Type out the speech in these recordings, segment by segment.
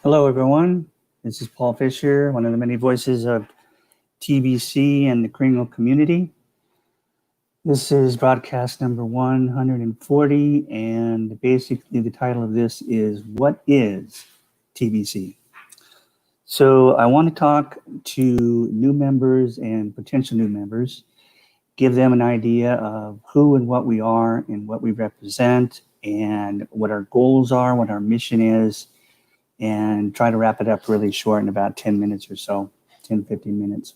Hello, everyone. This is Paul Fisher, one of the many voices of TBC and the Kringle community. This is broadcast number 140, and basically the title of this is What is TBC? So I want to talk to new members and potential new members, give them an idea of who and what we are and what we represent and what our goals are, what our mission is, and try to wrap it up really short in about 10 minutes or so, 10, 15 minutes.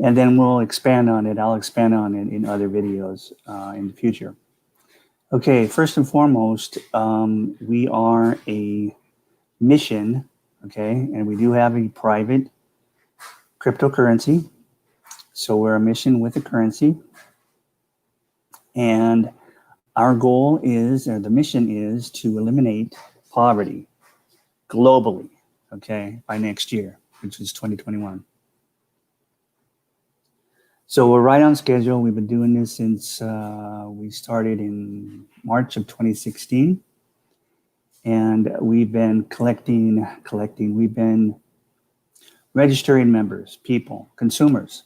And then we'll expand on it. I'll expand on it in other videos in the future. Okay, first and foremost, we are a mission, okay, and we do have a private cryptocurrency. So we're a mission with a currency. And our goal is, or the mission is, to eliminate poverty globally, okay, by next year, which is 2021. So we're right on schedule. We've been doing this since we started in March of 2016. And we've been collecting, we've been registering members, people, consumers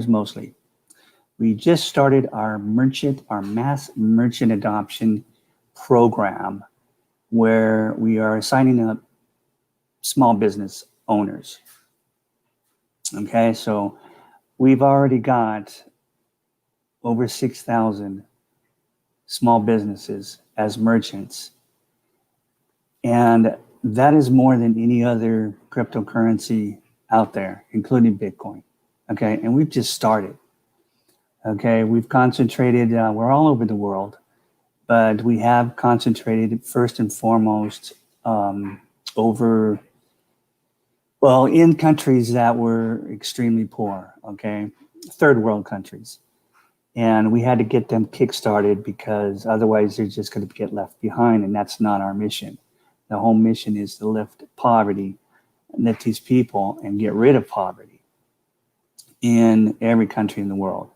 mostly. We just started our mass merchant adoption program, where we are signing up small business owners. Okay, so we've already got over 6,000 small businesses as merchants. And that is more than any other cryptocurrency out there, including Bitcoin. Okay, and we've just started. Okay, we've concentrated, we're all over the world, but we have concentrated first and foremost in countries that were extremely poor, okay, third world countries. And we had to get them kickstarted because otherwise they're just going to get left behind, and that's not our mission. The whole mission is to lift poverty, lift these people, and get rid of poverty in every country in the world.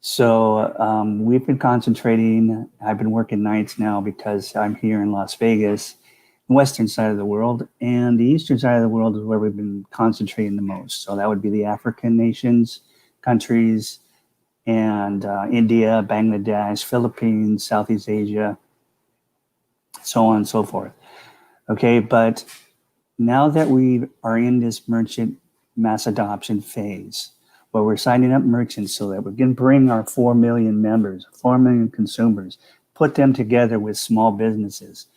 So we've been concentrating. I've been working nights now because I'm here in Las Vegas, the western side of the world, and the eastern side of the world is where we've been concentrating the most. So that would be the African nations, countries, and India, Bangladesh, Philippines, Southeast Asia, so on and so forth. Okay, but now that we are in this merchant mass adoption phase, where we're signing up merchants so that we can bring our 4 million members, 4 million consumers, put them together with small business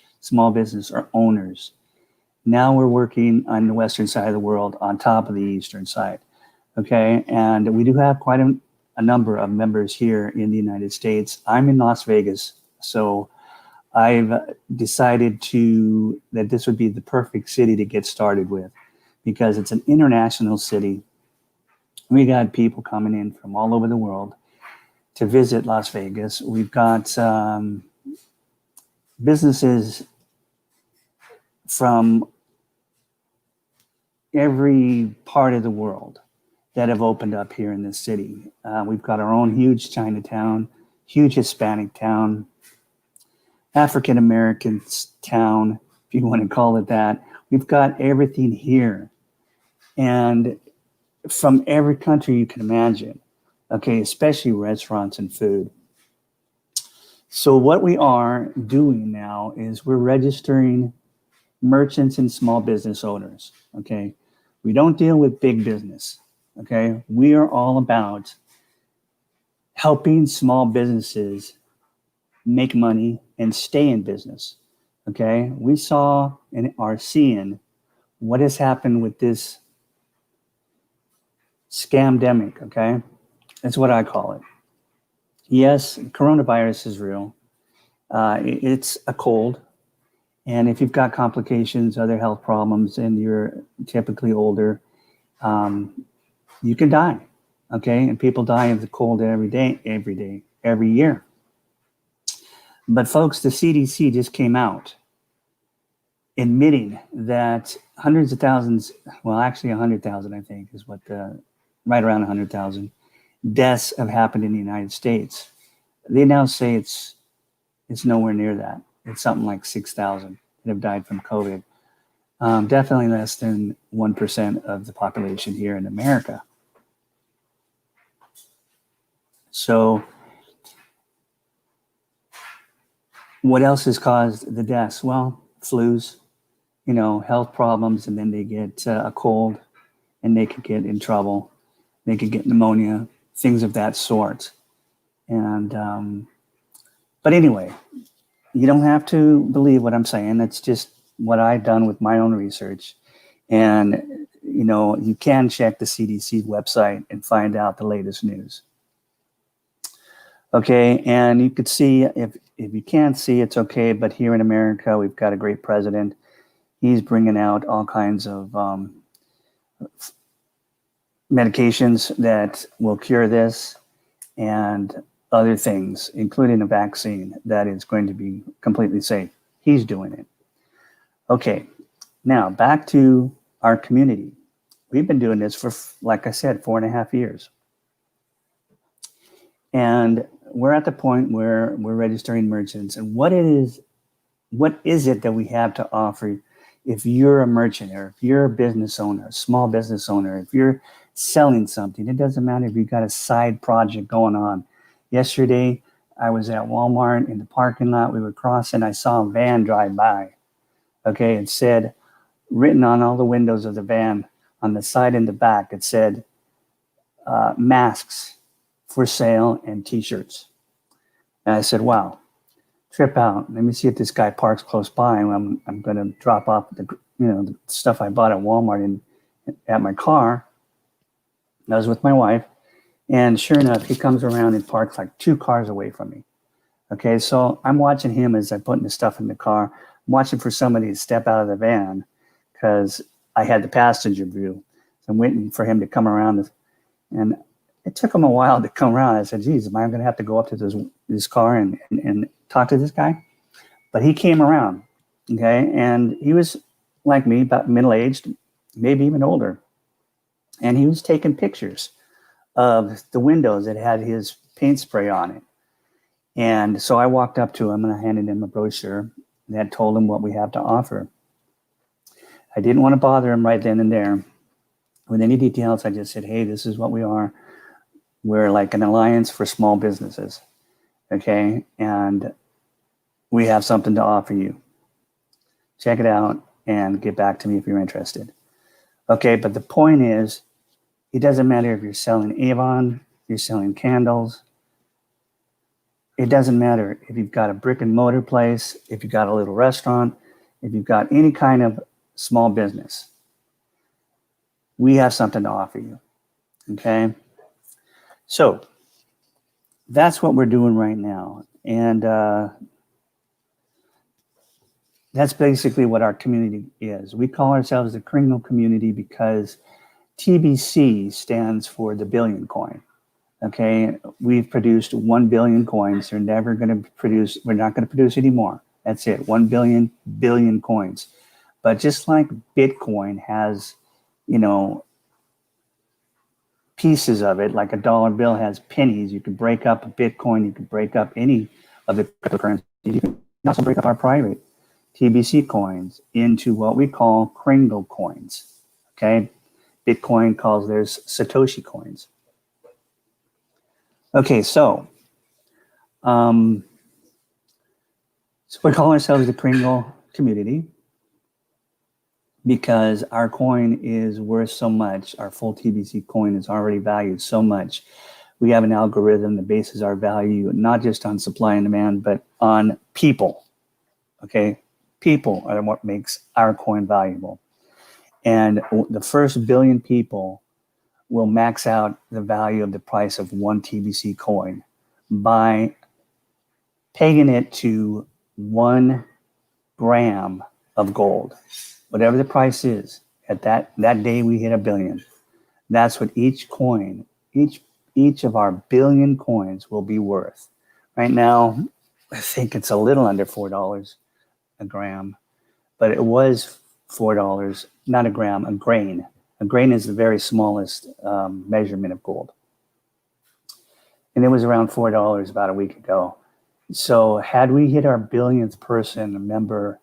or owners. Now we're working on the western side of the world on top of the eastern side, okay? And we do have quite a number of members here in the United States. I'm in Las Vegas, so I've decided that this would be the perfect city to get started with because it's an international city. We got people coming in from all over the world to visit Las Vegas. We've got businesses from every part of the world that have opened up here in this city. We've got our own huge Chinatown, huge Hispanic town, African American town, if you want to call it that. We've got everything here. And from every country you can imagine, okay, especially restaurants and food. So what we are doing now is we're registering merchants and small business owners, okay? We don't deal with big business, okay? We are all about helping small businesses make money and stay in business, okay? We saw and are seeing what has happened with this scamdemic, okay? That's what I call it. Yes, coronavirus is real. It's a cold. And if you've got complications, other health problems, and you're typically older, you can die, okay? And people die of the cold every year. But folks, the CDC just came out admitting that hundreds of thousands, well, actually 100,000, I think, is what right around 100,000 deaths have happened in the United States. They now say it's nowhere near that. It's something like 6,000 that have died from COVID. Definitely less than 1% of the population here in America. So what else has caused the deaths? Well, flus, health problems, and then they get a cold and they could get in trouble. They could get pneumonia, things of that sort. And, but anyway, you don't have to believe what I'm saying. It's just what I've done with my own research. And, you can check the CDC website and find out the latest news. Okay, and you could see, if you can't see, it's okay, but here in America, we've got a great president. He's bringing out all kinds of medications that will cure this and other things, including a vaccine that is going to be completely safe. He's doing it. Okay, now back to our community. We've been doing this for, like I said, 4.5 years. And we're at the point where we're registering merchants. And what is it that we have to offer if you're a merchant, or if you're a business owner, a small business owner, if you're selling something? It doesn't matter if you've got a side project going on. Yesterday, I was at Walmart in the parking lot. We were crossing. I saw a van drive by. Okay, it said, written on all the windows of the van, on the side and the back, it said, masks for sale and t-shirts. And I said, wow, trip out. Let me see if this guy parks close by, and I'm going to drop off the stuff I bought at Walmart at my car. I was with my wife, and sure enough, he comes around and parks like 2 cars away from me. Okay, so I'm watching him as I'm putting the stuff in the car. I'm watching for somebody to step out of the van because I had the passenger view. So I'm waiting for him to come around, and it took him a while to come around. I said, geez, am I going to have to go up to this car and talk to this guy? But he came around, okay? And he was like me, about middle-aged, maybe even older. And he was taking pictures of the windows that had his paint spray on it. And so I walked up to him and I handed him a brochure that told him what we have to offer. I didn't want to bother him right then and there with any details. I just said, hey, this is what we are. We're like an alliance for small businesses, okay? And we have something to offer you. Check it out and get back to me if you're interested. Okay, but the point is, it doesn't matter if you're selling Avon, if you're selling candles. It doesn't matter if you've got a brick and mortar place, if you've got a little restaurant, if you've got any kind of small business. We have something to offer you, okay? So that's what we're doing right now. And that's basically what our community is. We call ourselves the Kringle community because TBC stands for the billion coin. Okay, we've produced 1 billion coins. We're not going to produce any more. That's it, 1 billion coins. But just like Bitcoin has, pieces of it, like a dollar bill has pennies, you can break up a Bitcoin, you can break up any of the cryptocurrencies. You can also break up our private TBC coins into what we call Kringle coins. Okay, Bitcoin calls theirs Satoshi coins. Okay, so we call ourselves the Kringle community because our coin is worth so much. Our full TBC coin is already valued so much. We have an algorithm that bases our value not just on supply and demand, but on people. Okay, people are what makes our coin valuable. And the first billion people will max out the value of the price of 1 TBC coin by pegging it to 1 gram of gold. Whatever the price is, at that day we hit 1 billion. That's what each coin, each of our billion coins will be worth. Right now, I think it's a little under $4 a gram, but it was $4, not a gram, a grain. A grain is the very smallest measurement of gold. And it was around $4 about a week ago. So had we hit our billionth person, a member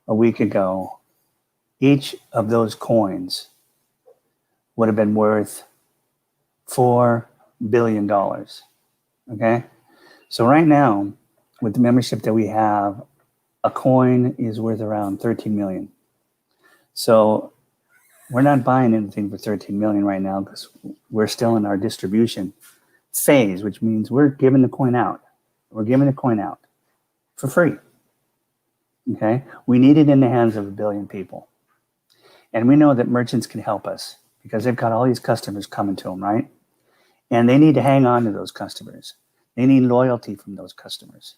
a week ago, each of those coins would have been worth $4 billion. Okay. So right now, with the membership that we have, a coin is worth around 13 million. So we're not buying anything for 13 million right now because we're still in our distribution phase, which means we're giving the coin out. We're giving the coin out for free. Okay. We need it in the hands of 1 billion people. And we know that merchants can help us because they've got all these customers coming to them, right? And they need to hang on to those customers. They need loyalty from those customers.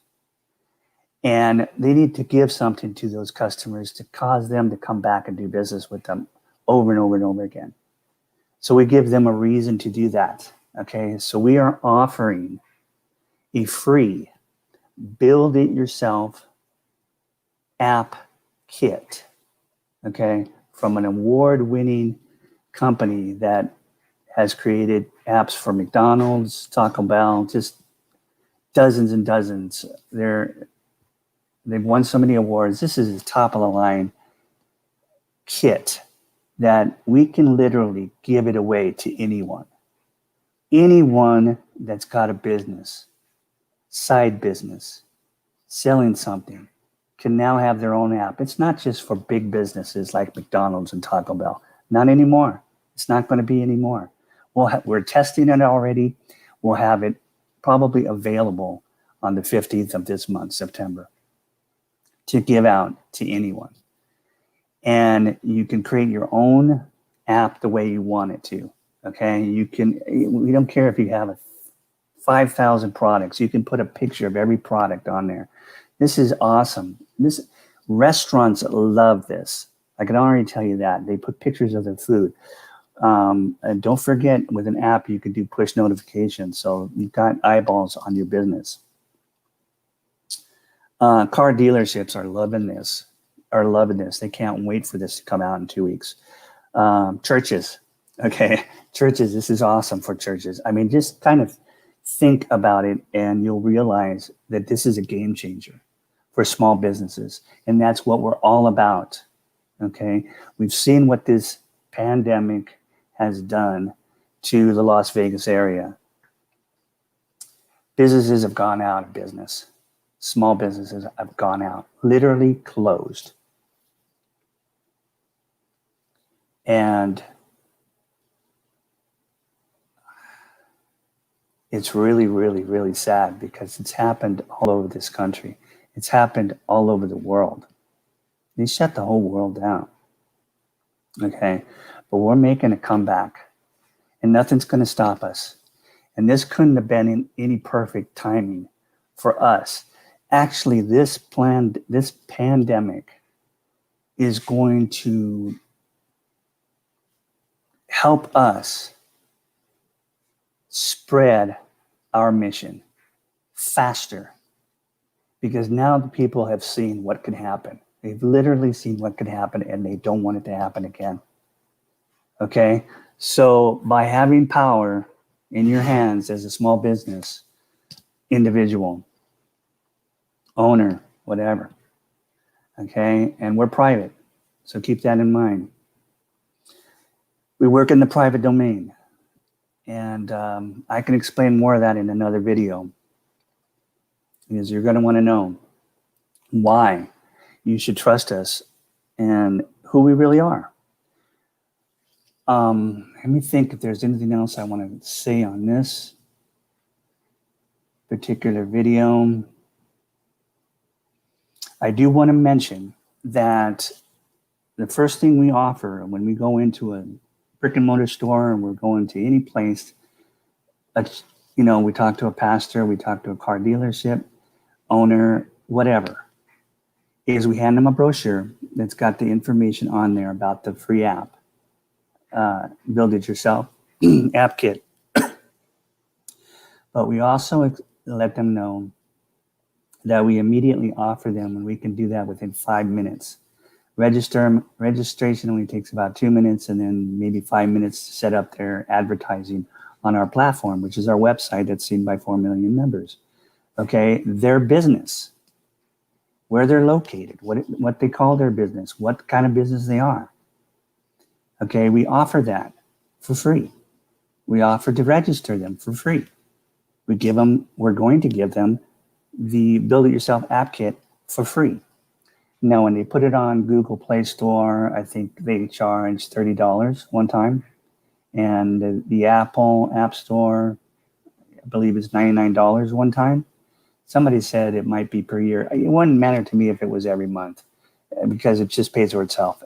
And they need to give something to those customers to cause them to come back and do business with them over and over and over again. So we give them a reason to do that. Okay, so we are offering a free build it yourself app kit, okay, from an award-winning company that has created apps for McDonald's, Taco Bell, just dozens and dozens. They've won so many awards. This is a top of the line kit that we can literally give it away to anyone. Anyone that's got a business, side business, selling something, can now have their own app. It's not just for big businesses like McDonald's and Taco Bell. Not anymore. It's not going to be anymore. We're testing it already. We'll have it probably available on the 15th of this month, September, to give out to anyone. And you can create your own app the way you want it to. Okay, we don't care if you have 5,000 products. You can put a picture of every product on there. This is awesome. Restaurants love this. I can already tell you that. They put pictures of their food. And don't forget, with an app, you can do push notifications. So you've got eyeballs on your business. Car dealerships are loving this. They can't wait for this to come out in 2 weeks. Churches. Okay, churches, this is awesome for churches. I mean, just kind of think about it and you'll realize that this is a game changer for small businesses. And that's what we're all about, okay? We've seen what this pandemic has done to the Las Vegas area. Businesses have gone out of business. Small businesses have gone out, literally closed. And it's really, really, really sad because it's happened all over this country. It's happened all over the world. They shut the whole world down. Okay, but we're making a comeback and nothing's going to stop us. And this couldn't have been in any perfect timing for us. Actually, this pandemic is going to help us spread our mission faster because now the people have seen what could happen. They've literally seen what could happen and they don't want it to happen again. Okay, so by having power in your hands as a small business, individual, owner, whatever, okay, and we're private, so keep that in mind. We work in the private domain, and I can explain more of that in another video because you're going to want to know why you should trust us and who we really are. Let me think if there's anything else I want to say on this particular video. I do want to mention that the first thing we offer when we go into a brick and mortar store and we're going to any place, we talk to a pastor, we talk to a car dealership owner, whatever, is we hand them a brochure that's got the information on there about the free app, build it yourself app kit. But we also let them know that we immediately offer them, and we can do that within 5 minutes. Registration only takes about 2 minutes, and then maybe 5 minutes to set up their advertising on our platform, which is our website that's seen by 4 million members. Okay, their business where they're located, what they call their business, what kind of business they are. Okay, we offer that for free. We offer to register them for free. We're going to give them the Build It Yourself app kit for free. Now, when they put it on Google Play Store, I think they charge $30 one time. And the Apple App Store, I believe it's $99 one time. Somebody said it might be per year. It wouldn't matter to me if it was every month because it just pays for itself.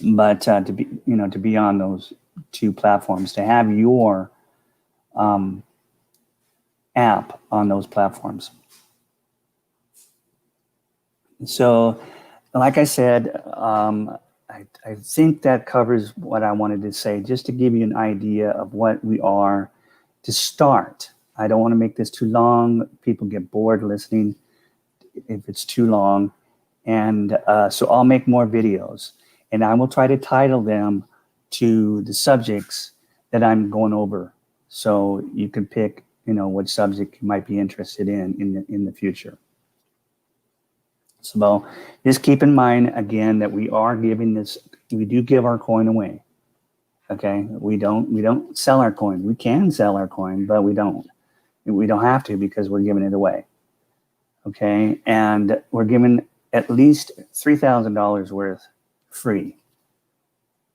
But to be on those two platforms, to have your app on those platforms. So, like I said, I think that covers what I wanted to say, just to give you an idea of what we are to start. I don't want to make this too long. People get bored listening if it's too long. And so I'll make more videos, and I will try to title them to the subjects that I'm going over. So you can pick, what subject you might be interested in the future. So just keep in mind, again, that we do give our coin away. Okay. We don't sell our coin. We can sell our coin, but we don't have to because we're giving it away. Okay. And we're giving at least $3,000 worth free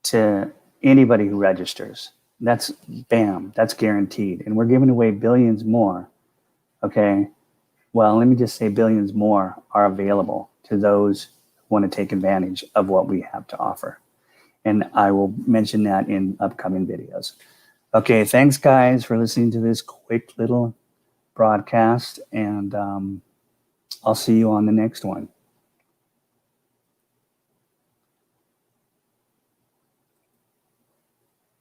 to anybody who registers. That's guaranteed. And we're giving away billions more. Okay. Well, let me just say billions more are available to those who want to take advantage of what we have to offer. And I will mention that in upcoming videos. Okay, thanks guys for listening to this quick little broadcast, and I'll see you on the next one.